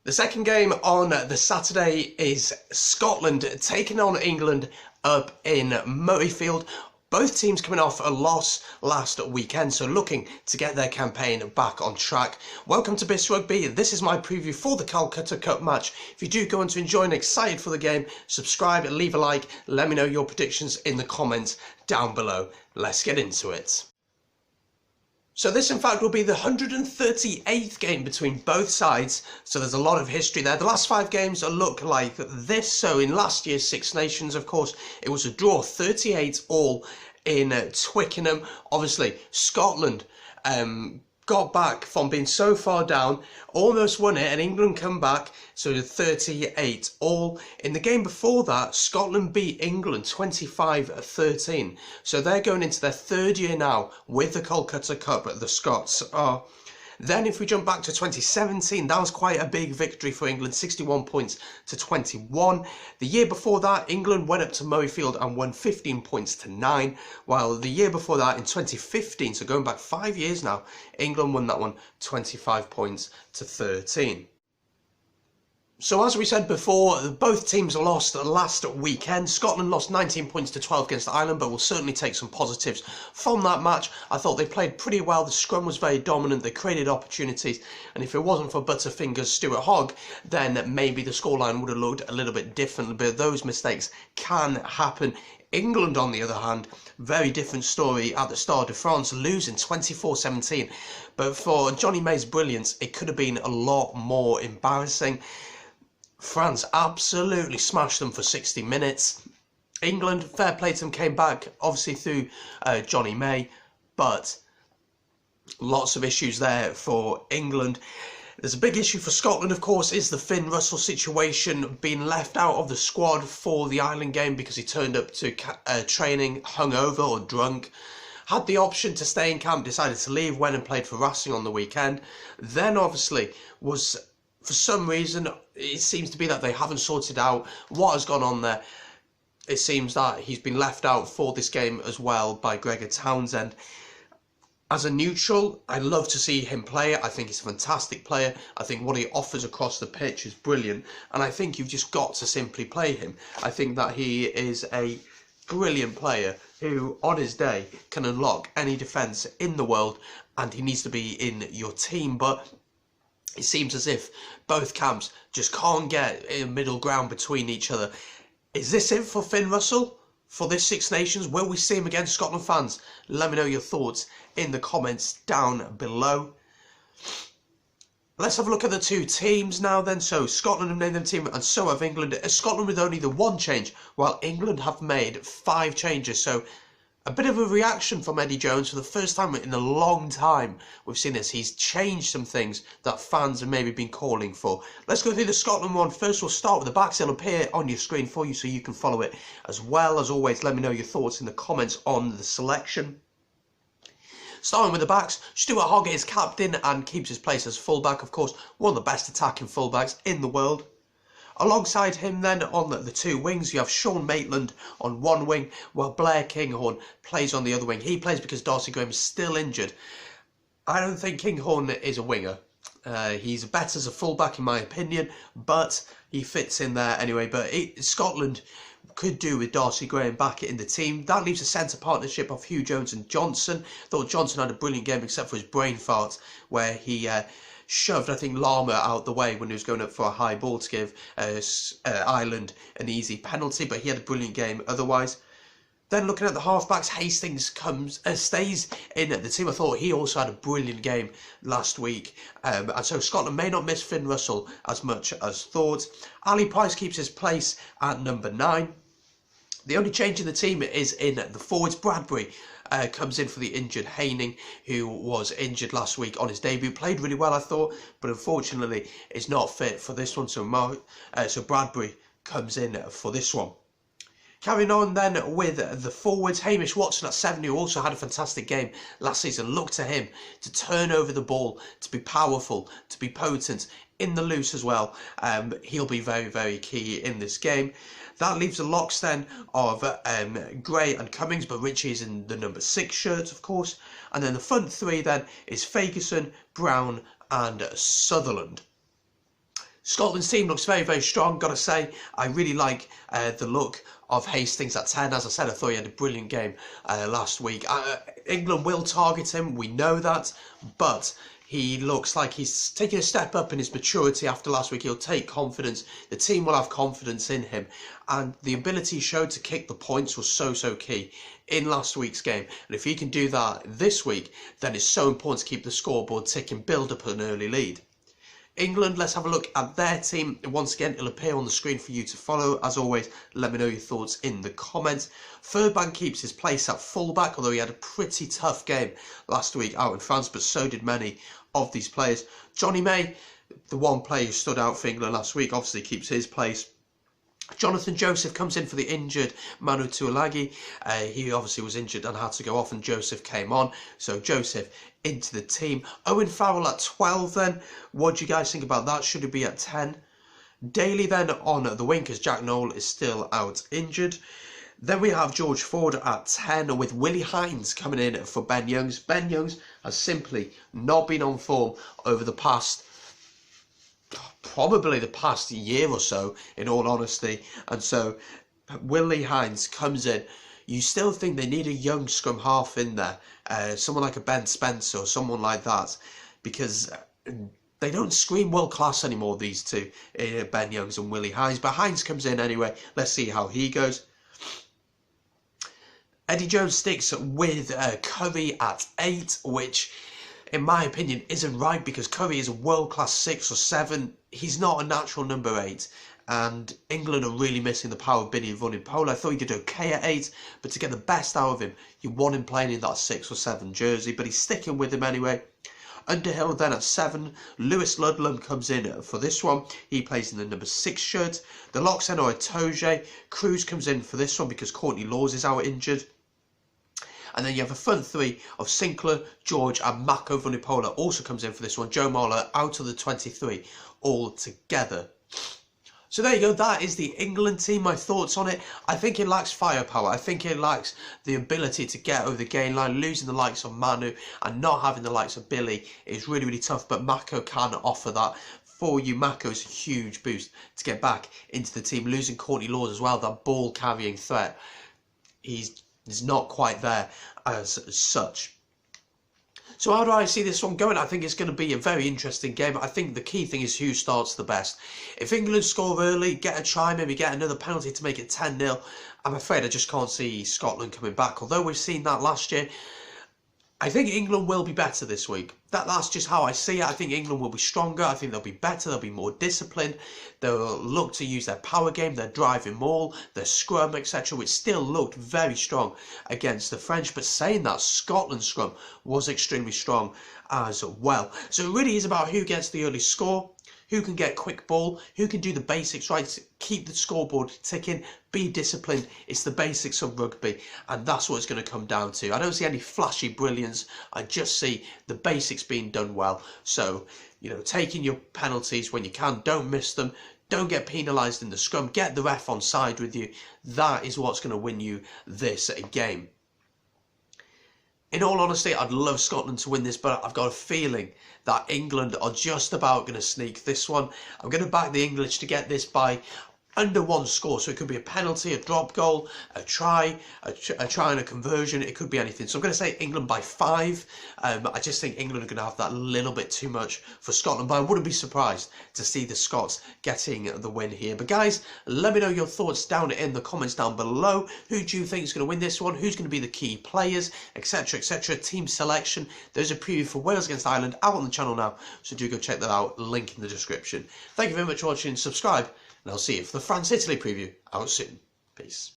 The second game on the Saturday is Scotland taking on England up in Murrayfield. Both teams coming off a loss last weekend, so looking to get their campaign back on track. Welcome to BIS Rugby. This is my preview for the Calcutta Cup match. If you do go on to enjoy and excited for the game, subscribe, leave a like, let me know your predictions in the comments down below. Let's get into it. So this in fact will be the 138th game between both sides, so there's a lot of history there. The last 5 games look like this. So in last year's Six Nations, of course, it was a draw, 38-all in Twickenham. Obviously, Scotland got back from being so far down, almost won it, and England come back, so 38-all. In the game before that, Scotland beat England 25-13. So they're going into their 3rd year now with the Calcutta Cup. The Scots are. Then if we jump back to 2017, that was quite a big victory for England, 61 points to 21. The year before that, England went up to Murrayfield and won 15 points to 9, while the year before that, in 2015, so going back 5 years now, England won that one 25 points to 13. So as we said before, both teams lost last weekend. Scotland lost 19 points to 12 against Ireland, but we'll certainly take some positives from that match. I thought they played pretty well. The scrum was very dominant. They created opportunities. And if it wasn't for Butterfingers Stuart Hogg, then maybe the scoreline would have looked a little bit different. But those mistakes can happen. England, on the other hand, very different story at the Stade de France, losing 24-17. But for Johnny May's brilliance, it could have been a lot more embarrassing. France absolutely smashed them for 60 minutes. England, fair play to them, came back, obviously through Johnny May, but lots of issues there for England. There's a big issue for Scotland, of course, is the Finn Russell situation, being left out of the squad for the Ireland game because he turned up to training hungover or drunk. Had the option to stay in camp, decided to leave, went and played for Racing on the weekend. Then obviously was, for some reason, it seems to be that they haven't sorted out what has gone on there. It seems that he's been left out for this game as well by Gregor Townsend. As a neutral, I love to see him play. I think he's a fantastic player. I think what he offers across the pitch is brilliant. And I think you've just got to simply play him. I think that he is a brilliant player who, on his day, can unlock any defence in the world. And he needs to be in your team. But it seems as if both camps just can't get a middle ground between each other. Is this it for Finn Russell for this Six Nations? Will we see him against Scotland fans? Let me know your thoughts in the comments down below. Let's have a look at the two teams now then. So Scotland have named their team and so have England. Scotland with only the 1 change, while England have made 5 changes. So a bit of a reaction from Eddie Jones. For the first time in a long time we've seen this. He's changed some things that fans have maybe been calling for. Let's go through the Scotland one first. We'll start with the backs. It'll appear on your screen for you so you can follow it as well. As always, let me know your thoughts in the comments on the selection. Starting with the backs, Stuart Hogg is captain and keeps his place as fullback. Of course, one of the best attacking fullbacks in the world. Alongside him then on the 2 wings, you have Sean Maitland on 1 wing, while Blair Kinghorn plays on the other wing. He plays because Darcy Graham is still injured. I don't think Kinghorn is a winger. He's better as a fullback in my opinion, but he fits in there anyway. But Scotland could do with Darcy Graham back in the team. That leaves a centre partnership of Hugh Jones and Johnson. Thought Johnson had a brilliant game except for his brain fart, where he shoved, I think, Lama out the way when he was going up for a high ball to give Ireland an easy penalty, but he had a brilliant game otherwise. Then looking at the halfbacks, Hastings stays in the team. I thought he also had a brilliant game last week. And so Scotland may not miss Finn Russell as much as thought. Ali Price keeps his place at number 9. The only change in the team is in the forwards. Bradbury comes in for the injured Haining, who was injured last week on his debut. Played really well, I thought, but unfortunately is not fit for this one. So Bradbury comes in for this one. Carrying on then with the forwards, Hamish Watson at 7, who also had a fantastic game last season. Look to him to turn over the ball, to be powerful, to be potent in the loose as well. He'll be very, very key in this game. That leaves the locks then of Gray and Cummings, but Richie's in the number 6 shirt, of course. And then the front 3 then is Ferguson, Brown and Sutherland. Scotland's team looks very, very strong, gotta say. I really like the look of Hastings at 10. As I said, I thought he had a brilliant game last week. England will target him, we know that, but he looks like he's taking a step up in his maturity after last week. He'll take confidence. The team will have confidence in him. And the ability he showed to kick the points was so, so key in last week's game. And if he can do that this week, then it's so important to keep the scoreboard ticking, build up an early lead. England, let's have a look at their team. Once again, it'll appear on the screen for you to follow. As always, let me know your thoughts in the comments. Furban keeps his place at fullback, although he had a pretty tough game last week out in France, but so did many of these players. Johnny May, the one player who stood out for England last week, obviously keeps his place. Jonathan Joseph comes in for the injured Manu Tuilagi. He obviously was injured and had to go off, and Joseph came on. So Joseph into the team. Owen Farrell at 12 then. What do you guys think about that? Should it be at 10? Daly then on the wing, because Jack Nowell is still out injured. Then we have George Ford at 10 with Willie Hines coming in for Ben Youngs. Ben Youngs has simply not been on form over the past, probably the past year or so, in all honesty. And so Willie Hines comes in. You still think they need a young scrum half in there, someone like a Ben Spence or someone like that, because they don't scream world class anymore, these two, Ben Youngs and Willie Hines. But Hines comes in anyway. Let's see how he goes. Eddie Jones sticks with Curry at 8, which in my opinion isn't right, because Curry is a world class 6 or 7. He's not a natural number 8. And England are really missing the power of Billy Vunipola. I thought he did okay at 8, but to get the best out of him, you want him playing in that 6 or 7 jersey, but he's sticking with him anyway. Underhill then at 7. Lewis Ludlam comes in for this one. He plays in the number 6 shirt. The locks then are Toje. Cruz comes in for this one because Courtney Laws is out injured. And then you have a front three of Sinclair, George and Mako Vunipola also comes in for this one. Joe Marler out of the 23 all together. So there you go, that is the England team. My thoughts on it: I think it lacks firepower. I think it lacks the ability to get over the gain line. Losing the likes of Manu and not having the likes of Billy is really, really tough, but Mako can offer that for you. Mako is a huge boost to get back into the team. Losing Courtney Laws as well, that ball carrying threat, he's not quite there as such. So how do I see this one going? I think it's going to be a very interesting game. I think the key thing is who starts the best. If England score early, get a try, maybe get another penalty to make it 10-0, I'm afraid I just can't see Scotland coming back. Although we've seen that last year, I think England will be better this week. That's just how I see it. I think England will be stronger. I think they'll be better. They'll be more disciplined. They'll look to use their power game, their driving maul, their scrum, etc., which still looked very strong against the French. But saying that, Scotland's scrum was extremely strong as well. So it really is about who gets the early score, who can get quick ball, who can do the basics right, keep the scoreboard ticking, be disciplined. It's the basics of rugby, and that's what it's going to come down to. I don't see any flashy brilliance. I just see the basics being done well. So, you know, taking your penalties when you can, don't miss them. Don't get penalised in the scrum. Get the ref on side with you. That is what's going to win you this game. In all honesty, I'd love Scotland to win this, but I've got a feeling that England are just about going to sneak this one. I'm going to back the English to get this by under 1 score, so it could be a penalty, a drop goal, a try and a conversion. It could be anything. So I'm going to say England by 5. I just think England are going to have that little bit too much for Scotland, but I wouldn't be surprised to see the Scots getting the win here. But guys, let me know your thoughts down in the comments down below. Who do you think is going to win this one? Who's going to be the key players, etc., etc. Team selection. There's a preview for Wales against Ireland out on the channel now, so do go check that out. Link in the description. Thank you very much for watching. Subscribe, and I'll see you for the France-Italy preview out soon. Peace.